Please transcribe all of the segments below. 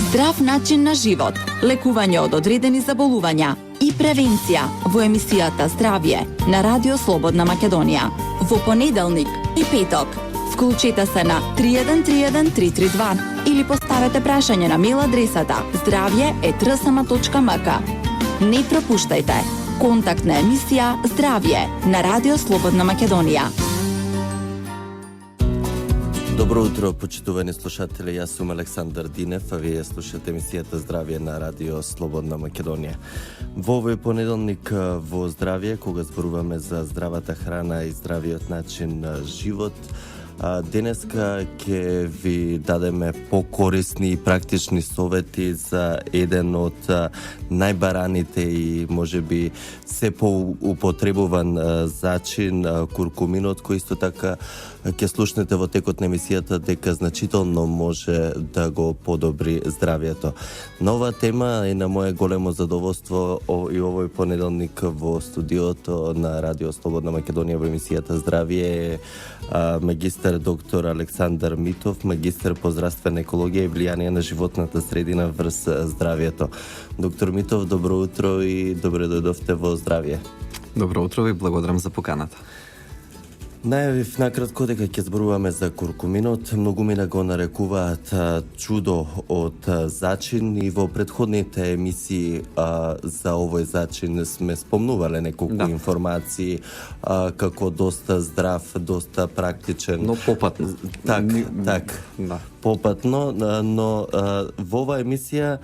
Здрав начин на живот, лекување од одредени заболувања и превенција во емисијата Здравје на Радио Слободна Македонија. Во понеделник и петок. Вклучете се на 3131 332 или поставете прашање на мејл адресата zdravje@rsma.mk. Не пропуштајте. Контактна емисија Здравје на Радио Слободна Македонија. Добро утро, почитувани слушатели. Јас сум Александар Динев, а вие слушате емисијата Здравје на Радио Слободна Македонија. Во овој понеделник во Здравје, кога зборуваме за здравата храна и здравиот начин на живот, денеска ќе ви дадеме покорисни и практични совети за еден од најбараните и можеби се поупотребуван зачин, куркуминот, кој исто така ќе слушнете во текот на емисијата дека значително може да го подобри здравјето. На оваа тема е на мое големо задоволство и овој понеделник во студиото на Радио Слободна Македонија во емисијата Здравје е магистар доктор Александар Митов, магистар по здравствена екологија и влијание на животната средина врз здравјето. Доктор Митов, добро утро и добре дојдовте во Здравје. Добро утро, ви благодарам за поканата. Најавив накратко дека ќе зборуваме за куркуминот. Многумина го нарекуваат чудо од зачин и во претходните емисии за овој зачин сме спомнувале неколку информации како доста здрав, доста практичен. Но попатно. Так. Попатно, но во оваа емисија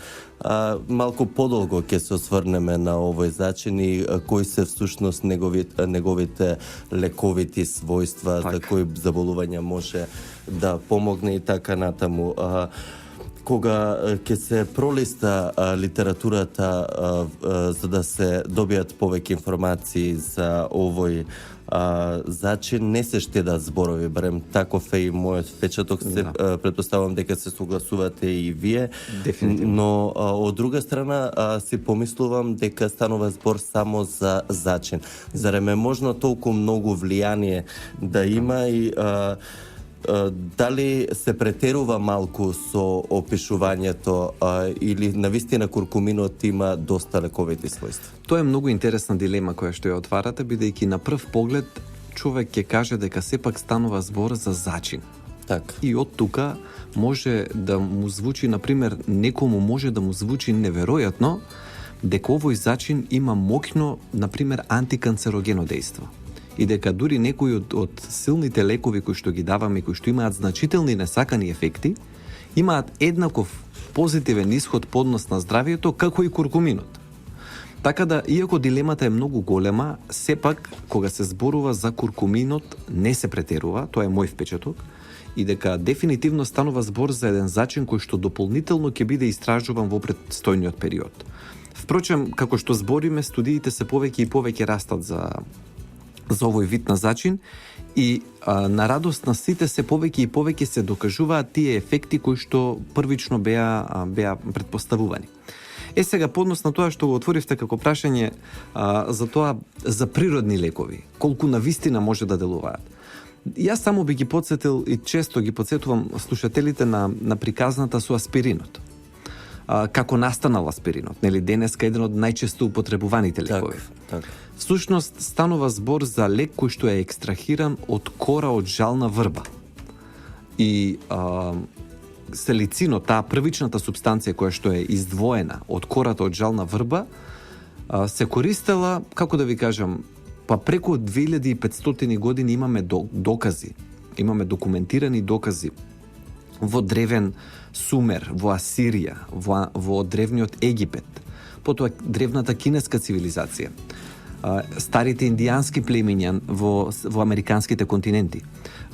малку подолго ќе се осврнеме на овој зачин и кои се всушност неговите лековити својства, за кои заболувања може да помогне и така натаму. Кога ќе се пролиста литературата за да се добијат повеќе информации за овој зачин, не се штедат зборови, барем таков е и мојот впечаток. Се претпоставувам дека се согласувате и вие. Дефинитивно. Но од друга страна си помислувам дека станува збор само за зачин. Зарем е можно толку многу влијание да има и дали се претерува малку со опишувањето или навистина куркуминот има доста лековити својства? Тоа е многу интересна дилема која што ја отварате, бидејќи на прв поглед човек ќе каже дека сепак станува збор за зачин. Так. И од тука може да му звучи, например, некому може да му звучи неверојатно дека овој зачин има моќно, например, антиканцерогено дејство. И дека дури некои од силните лекови кои што ги даваме, кои што имаат значителни несакани ефекти, имаат еднаков позитивен исход по однос на здравието како и куркуминот. Така да, иако дилемата е многу голема, сепак кога се зборува за куркуминот не се претерува, тоа е мој впечаток, и дека дефинитивно станува збор за еден зачин кој што дополнително ќе биде истражуван во предстојниот период. Впрочем, како што збориме, студиите се повеќе и повеќе растат за овој вид на зачин и на радост на сите се повеќе и повеќе се докажуваат тие ефекти кои што првично беа предпоставувани. Сега, по однос на тоа што го отворивте како прашање за тоа за природни лекови, колку навистина може да делуваат. Јас само би ги подсетил и често ги подсетувам слушателите на приказната со аспиринот. Како настанал аспиринот, нели, денеска еден од најчесто употребуваните лекови. Так. Всушност станува збор за лек кој што е екстрахиран од кора од жална врба. И селицинот, таа првичната субстанција која што е издвоена од кората од жална врба, се користела, како да ви кажам, па преку 2500 години имаме докази, имаме документирани докази во древен Сумер, во Асирија, во древниот Египет, потоа древната кинеска цивилизација, старите индијански племиња во американските континенти.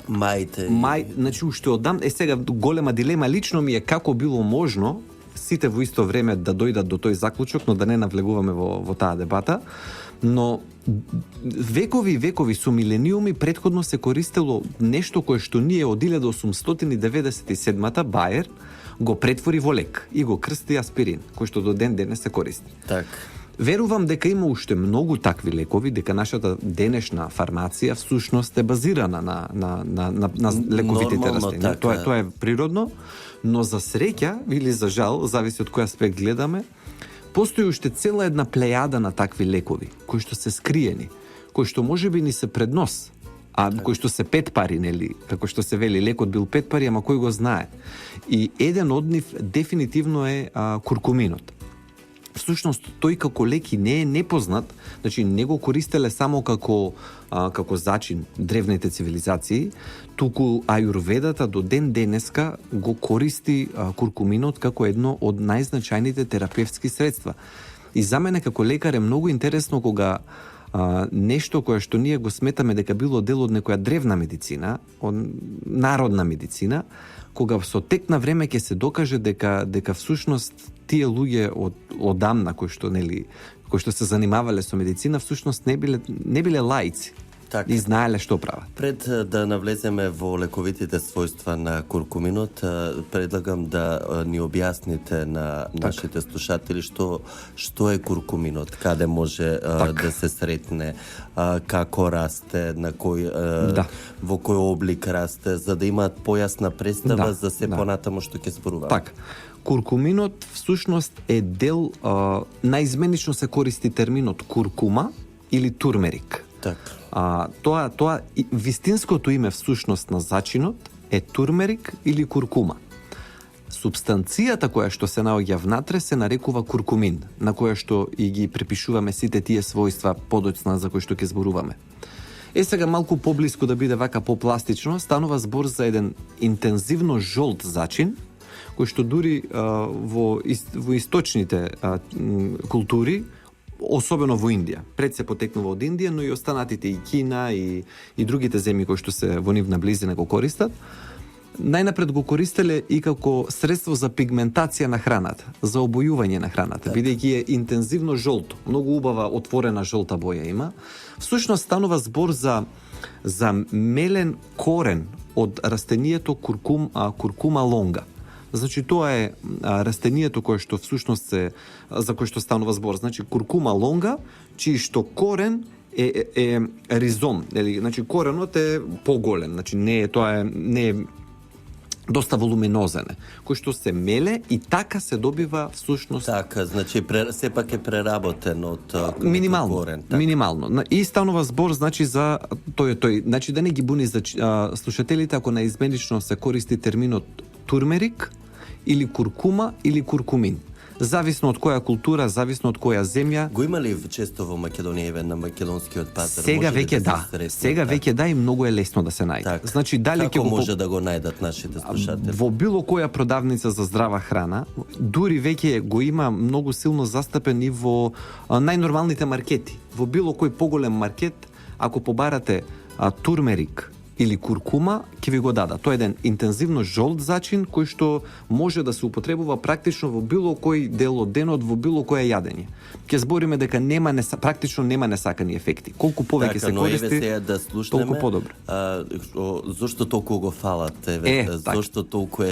Значи уште одам, сега голема дилема лично ми е како било можно сите во исто време да дојдат до тој заклучок, но да не навлегуваме во таа дебата. Но векови со милениуми претходно се користело нешто кое што ние од 1897-та Баер го претвори во лек и го крсти аспирин, кој што до ден денес се користи. Так. Верувам дека има уште многу такви лекови, дека нашата денешна фармација всушност е базирана на лековитите Нормално, растенија. така. Тоа е природно, но за среќа или за жал, зависи од кој аспект гледаме, постои уште цела една плејада на такви лекови кои што се скриени, кои што можеби ни се пред нос, кои што се 5 пари, нели, како што се вели, лекот бил 5 пари, ама кој го знае. И еден од нив дефинитивно е куркуминот. Всушност тој како лек и не е непознат, значи не го користеле само како зачин древните цивилизации, туку аюрведата до ден денеска го користи куркуминот како едно од најзначајните терапевтски средства. И за мене како лекар е многу интересно кога нешто кое што ние го сметаме дека било дел од некоја древна медицина, од народна медицина, кога со тек на време ќе се докаже дека всушност тие луѓе од одамна кои што се занимавале со медицина, всушност не биле лаици. Така. И знаеле што прават. Пред да навлеземе во лековитите својства на куркуминот, предлагам да ни објасните на нашите слушатели што е куркуминот, каде може да се сретне, како расте, на кој во кој облик расте, за да имаат појасна представа за се понатаму што ќе зборуваме. Така. Куркуминот всушност е дел, наизменично се користи терминот куркума или турмерик. Така. Тоа вистинското име всушност на зачинот е турмерик или куркума. Субстанцијата која што се наоѓа внатре се нарекува куркумин, на која што и ги припишуваме сите тие својства подоцна за кои што ќе зборуваме. Сега малку поблиску да биде вака попластично, станува збор за еден интензивно жолт зачин, кој што дури во источните култури, особено во Индија. Пред се потекнува од Индија, но и останатите и Кина и другите земји кои што се во нивна близина го користат. Најнапред го користеле и како средство за пигментација на храната, за обојување на храната, бидејќи е интензивно жолто, многу убава отворена жолта боја има. Всушност станува збор за мелен корен од растението куркума лонга. Значи тоа е растението кое што всушност за кое што станува збор. Значи куркума лонга, чиј што корен е ризом, нели? Значи коренот е поголем, значи не е доста волуминозен, кој што се меле и така се добива всушност. Така, значи сепак е преработен од корен. Така. Минимално. И станува збор значи за тој, значи да не ги буни за слушателите ако наизменично се користи терминот турмерик или куркума или куркумин. Зависно од која култура, зависно од која земја. Го има ли често во Македонија на македонскиот пазар? Сега веќе Сега веќе и многу е лесно да се најде. Так. Значи дали како може да го најдат нашите слушатели? Во било која продавница за здрава храна, дури веќе го има многу силно застапен и во најнормалните маркети. Во било кој поголем маркет, ако побарате турмерик или куркума, ќе ви го дадат. Тоа е еден интензивно жолт зачин кој што може да се употребува практично во било кој дел од денот, во било кое јадење. Ќе збориме дека практично нема несакани ефекти. Колку повеќе се користи, да слушнеме, толку подобро. Зошто толку го фалат? Зошто толку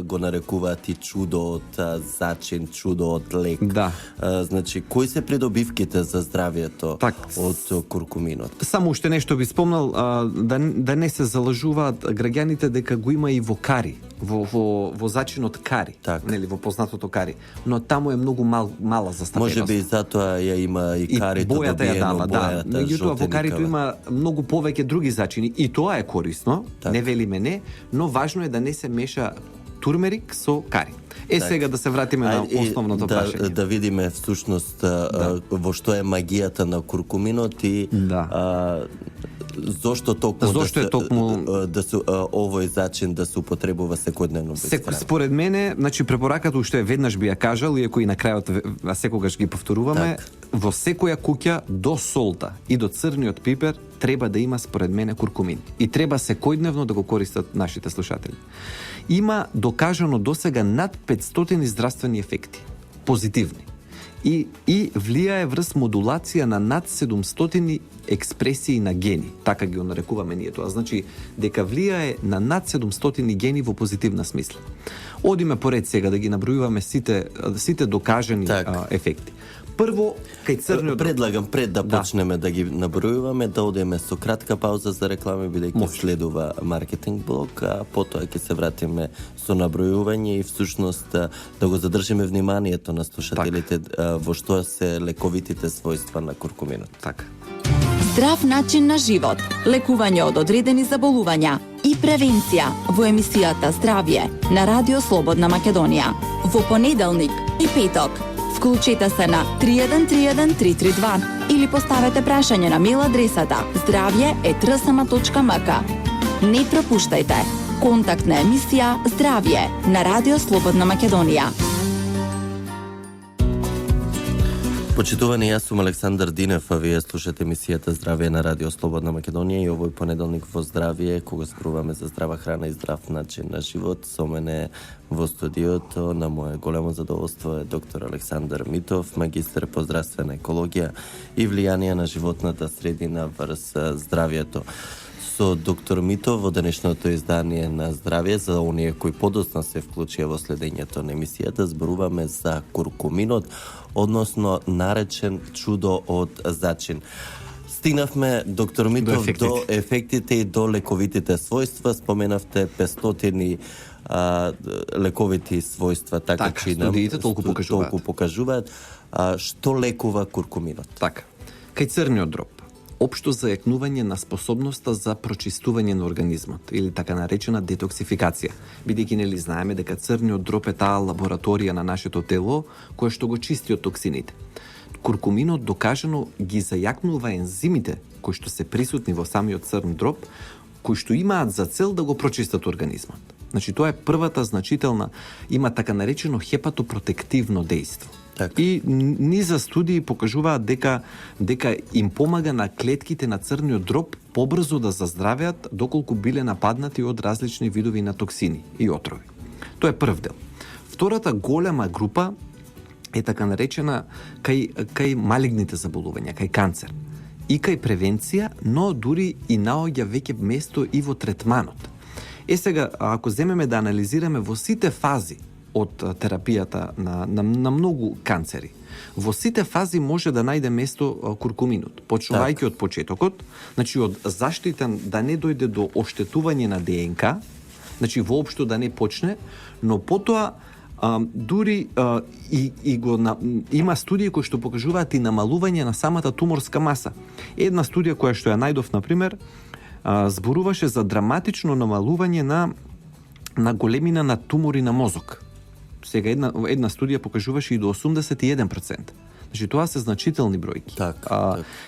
го нарекуваат и чудо од зачин, чудо од лек? Да. Значи, кои се придобивките за здравието од куркуминот? Само уште нешто би спомнал, да не се залажуваат граѓаните дека го има и во кари, во зачинот кари, нели, во познатото кари, но таму е многу мала застапеност. Може би затоа ја има и карито добиено, бојата. Меѓутоа во карито има многу повеќе други зачини и тоа е корисно, не велиме не, но важно е да не се меша турмерик со кари. Сега да се вратиме на основното прашање. Да видиме всушност во што е магијата на куркуминот и зошто овој зачин да се употребува секојдневно без храна? Според мене, значи препораката уште веднаш би ја кажал, иако и на крајот секогаш ги повторуваме, во секоја куќа до солта и до црниот пипер треба да има според мене куркумин. И треба секојдневно да го користат нашите слушатели. Има докажано досега над 500 здравствени ефекти, позитивни. И влијае врз модулација на над 700 експресии на гени, така ги нарекуваме ние тоа. Значи, дека влијае на над 700 гени во позитивна смисла. Одиме поред сега да ги набројуваме сите докажани ефекти. Прво, кај црниот дроб. Предлагам пред да почнеме да ги набројуваме, да одеме со кратка пауза за реклами, бидејќи следува маркетинг блок, а потоа ќе се вратиме со набројување и всушност да го задржиме вниманието на слушателите во што се лековитите својства на куркуминот. Така. Здрав начин на живот, лекување од одредени заболувања и превенција во емисијата Здравје на Радио Слободна Македонија. Во понеделник и петок. Вклучете се на 3131 или поставете прашање на мејл адресата zdravje@rsma.mk. Не пропуштајте. Контактна емисија Здравје на Радио Слободна Македонија. Почитувани, јас сум Александар Динев, а вие слушате емисијата Здравје на Радио Слободна Македонија и овој понеделник во Здравје, кога зборуваме за здрава храна и здрав начин на живот. Со мене во студиото, на мое големо задоволство е доктор Александар Митов, магистер по здравствена екологија и влијание на животната средина врз здравјето. Со доктор Митов во денешното издание на Здравје, за оние кои подоцна се вклучија во следењето на емисијата, зборуваме за куркуминот, односно наречен чудо од зачин. Стигнавме, доктор Митов, до ефектите и до лековитите својства. Споменавте 500 лековити својства, така че студиите толку покажуваат. Што лекува куркуминот? Така. Кај црниот дроб, општо зајакнување на способноста за прочистување на организмот или така наречена детоксификација. Бидејќи нели знаеме дека црниот дроб е таа лабораторија на нашето тело која што го чисти од токсините. Куркуминот докажано ги зајакнува ензимите кои што се присутни во самиот црн дроб, кои што имаат за цел да го прочистат организмот. Значи тоа е првата значителна, има така наречено хепатопротективно дејство. Так. И низа студии покажуваат дека им помага на клетките на црниот дроб побрзо да заздравеат доколку биле нападнати од различни видови на токсини и отрови. Тоа е прв дел. Втората голема група е така наречена кај малигните заболувања, кај канцер. И кај превенција, но дури и наоѓа веќе место и во третманот. Сега, ако земеме да анализираме во сите фази од терапијата на многу канцери, во сите фази може да најде место куркуминот, почнувајќи од почетокот, значи од заштитен да не дојде до оштетување на ДНК, значи воопшто да не почне, но потоа дури има студии кои што покажуваат и намалување на самата туморска маса. Една студија која што ја најдов, например, зборуваше за драматично намалување на големина на тумори на мозок. Сега една студија покажуваше и до 81%. Значи тоа се значителни бројки. Так.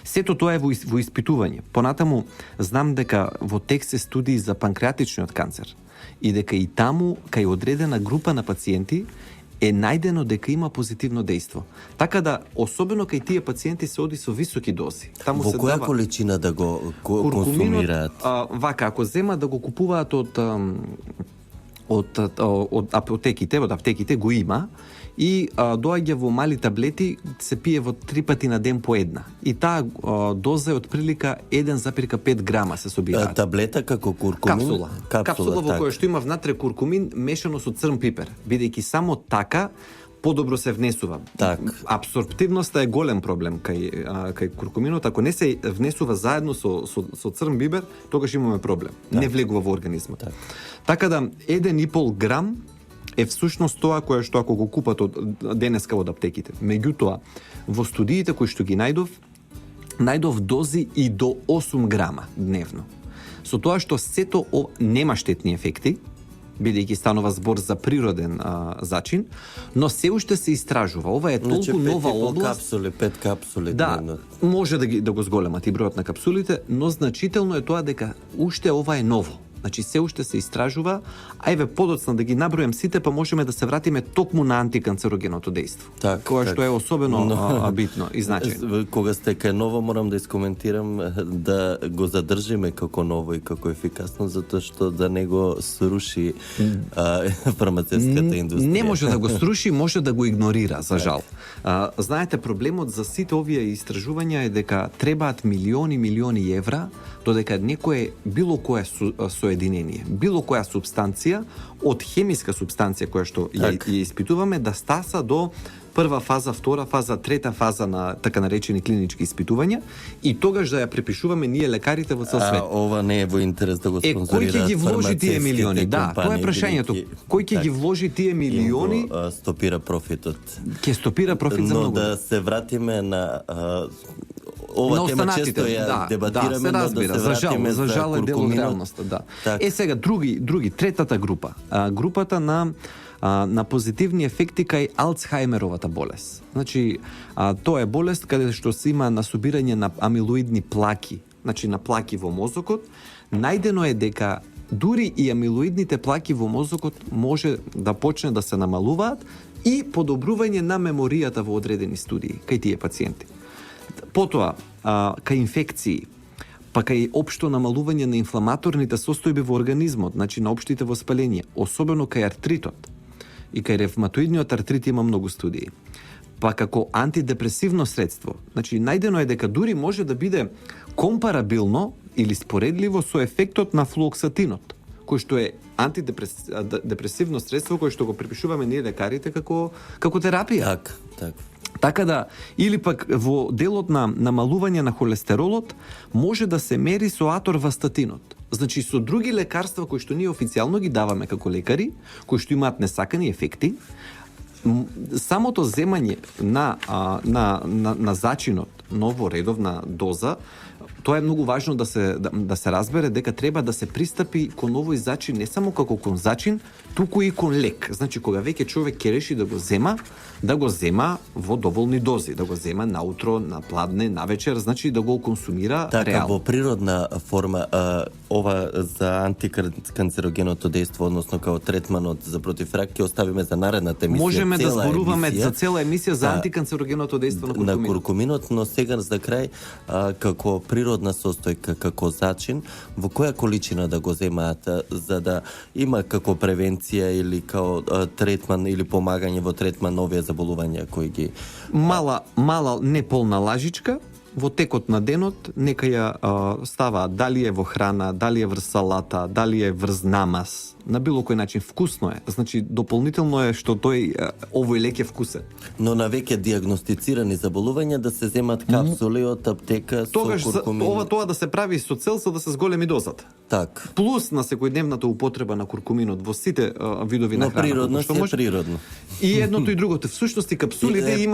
Сето тоа е во испитување. Понатаму знам дека во тек се студии за панкреатичниот канцер и дека и таму кај одредена група на пациенти е најдено дека има позитивно дејство. Така да, особено кај тие пациенти се оди со високи дози. Таму во се која дава количина да го консумираат? Вака, ако земат да го купуваат од аптеките го има и доаѓа во мали таблети, се пие во 3 пати на ден по една. И таа доза е од прилика 1,5 грама се собираат. Таблета како куркумин? Капсула во која што има внатре куркумин мешано со црн пипер, бидејќи само така подобро се внесува. Так. Абсорптивноста е голем проблем кај куркуминот. Ако не се внесува заедно со црн бибер, тогаш имаме проблем. Так. Не влегува во организмот. Така да 1,5 грам е всушност тоа кое што ако го купат денеска од аптеките. Меѓутоа, во студиите кои што ги најдов дози и до 8 грама дневно. Со тоа што сето нема штетни ефекти, бидејќи станува збор за природен зачин, но се уште се истражува. Ова е толку нова област. 5 капсули дневно. Може да го зголемат и бројот на капсулите, но значително е тоа дека уште ова е ново. Значи се уште се истражува, ајве подоцна да ги набројам сите, па можеме да се вратиме токму на антиканцерогеното дејство. Кога што е особено битно и значајно. Кога сте кај ново, морам да искоментирам да го задржиме како ново и како ефикасно, затоа што да не го сруши фармацевската индустрија. Не може да го сруши, може да го игнорира, за жал. Знаете, проблемот за сите овие истражувања е дека требаат милиони евра додека било кое соединение, било која субстанција од хемиска субстанција која што ја испитуваме да стаса до прва фаза, втора фаза, трета фаза на така наречени клинички испитувања и тогаш да ја препишуваме ние лекарите во цел свет. Ова не е во интерес да го спонзорираат кој ќе ги вложи тие милиони? Да, тоа е компании, прашањето. Кој ќе ги вложи тие милиони? Стопира профитот. Ќе стопира профит за Но многу. да се вратиме на ова тема често ја дебатираме, да, се разбира, но да се вратиме за жал е дел од реалноста, да. Так. Сега други, третата група, групата на позитивни ефекти кај Алцхаймеровата болест. Значи, тоа е болест каде што се има насобирање на амилоидни плаки, значи на плаки во мозокот. Најдено е дека дури и амилоидните плаки во мозокот може да почне да се намалуваат и подобрување на меморијата во одредени студии кај тие пациенти. Потоа, кај инфекции, па кај општо намалување на инфламаторните состојби во организмот, значи на општите воспаленија, особено кај артритот и кај ревматоидниот артрит има многу студии. Па како антидепресивно средство, значи најдено е дека дури може да биде компарабилно или споредливо со ефектот на флуоксатинот, кој што е антидепресивно средство кој што го припишуваме ние лекарите како терапија. Так. Така да, или пак во делот на намалување на холестеролот може да се мери со аторвастатинот. Значи со други лекарства кои што ние официјално ги даваме како лекари, кои што имаат несакани ефекти, самото земање на зачинот, ново редовна доза, тоа е многу важно да се разбере дека треба да се пристапи кон овој зачин не само како кон зачин, туку и кон лек. Значи кога веќе човек ќе реши да го зема во доволни дози, да го зема наутро, на пладне, навечер, значи да го консумира така, реално. Во природна форма, ова за антиканцерогеното дејство, односно као третманот за против рак, ќе оставиме за наредната емисија. Можеме да зборуваме за цела емисија за антиканцерогеното дејство на куркуминот, но сега за крај, како природна состојка, како зачин, во која количина да го земаат, за да има како превенција или као третман или помагање во третман на овие заболувања кои ги... Мала неполна лажичка, во текот на денот, нека ја ставаат, дали е во храна, дали е врз салата, дали е врз намаз, на било кој начин вкусно е. Значи, дополнително е што овој лек е вкусен. Но на веќе диагностицирани заболувања да се земат капсули од аптека со куркумин. Тоа да се прави со цел за да се зголеми дозата. Так. Плюс на секојдневната употреба на куркуминот во сите видови на храна. Но природно е природно. И едното и другото. Всушност и капсулите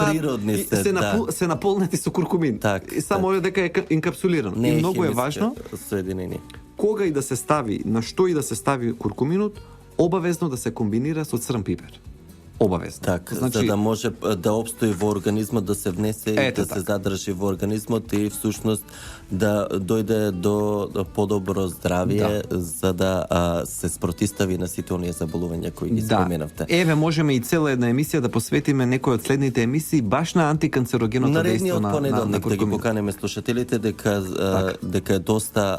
се наполнети со куркумин. И само е дека е инкапсулирано. И многу е важно соединение. Кога и да се стави, на што и да се стави куркуминот, обавезно да се комбинира со црн пипер. Обавезно. Так, значи, за да може да обстои во организмот, да се внесе и да се задржи во организмот и всушност да дојде до подобро здравје, за да се спротистави на сите оние заболувања кои ги споменавте. Еве, можеме и цела една емисија да посветиме некој од следните емисии баш на антиканцерогеното дејство на понеделник да ги поканеме слушателите дека е доста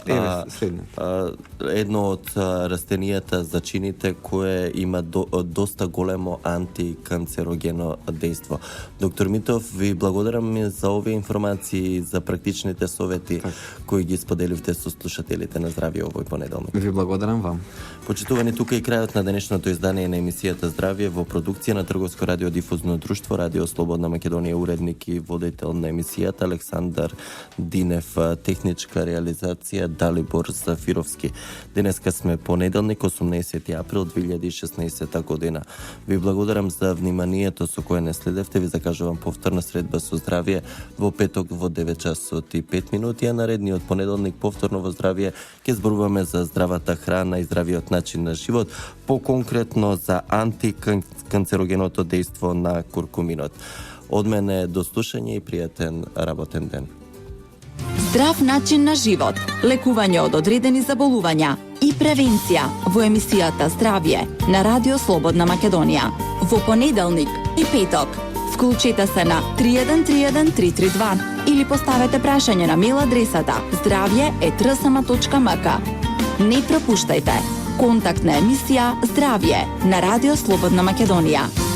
едно од растенијата зачините кое има доста големо антиканцерогено дејство. Доктор Митов, ви благодарам за овие информации, за практичните совети кои ги споделивте со слушателите на Здравје овој понеделник. Ви благодарам вам. Почитувани, тука и крајот на денешното издание на емисијата Здравје во продукција на Трговско радиодифузно друштво Радио Слободна Македонија, уредник и водител на емисијата Александар Динев, техничка реализација Далибор Зафировски. Денеска сме понеделник, 18 април 2016 година. Ви благодарам за вниманието со кое не следевте. Ви закажувам повторна средба со Здравје во петок во 9 часот и 5 минути, а наредниот понеделник повторно во Здравје ќе зборуваме за здравата храна и здравиот начин на живот, по-конкретно за антиканцерогеното дејство на куркуминот. Од мене до слушање и пријатен работен ден. Здрав начин на живот, лекување од одредени заболувања и превенција во емисијата Здравје на Радио Слободна Македонија. Во понеделник и петок. Вклучете се на 3131 332 или поставете прашање на мејл адресата zdravje@rsma.mk. Не пропуштајте. Контактна емисија Здравје на Радио Слободна Македонија.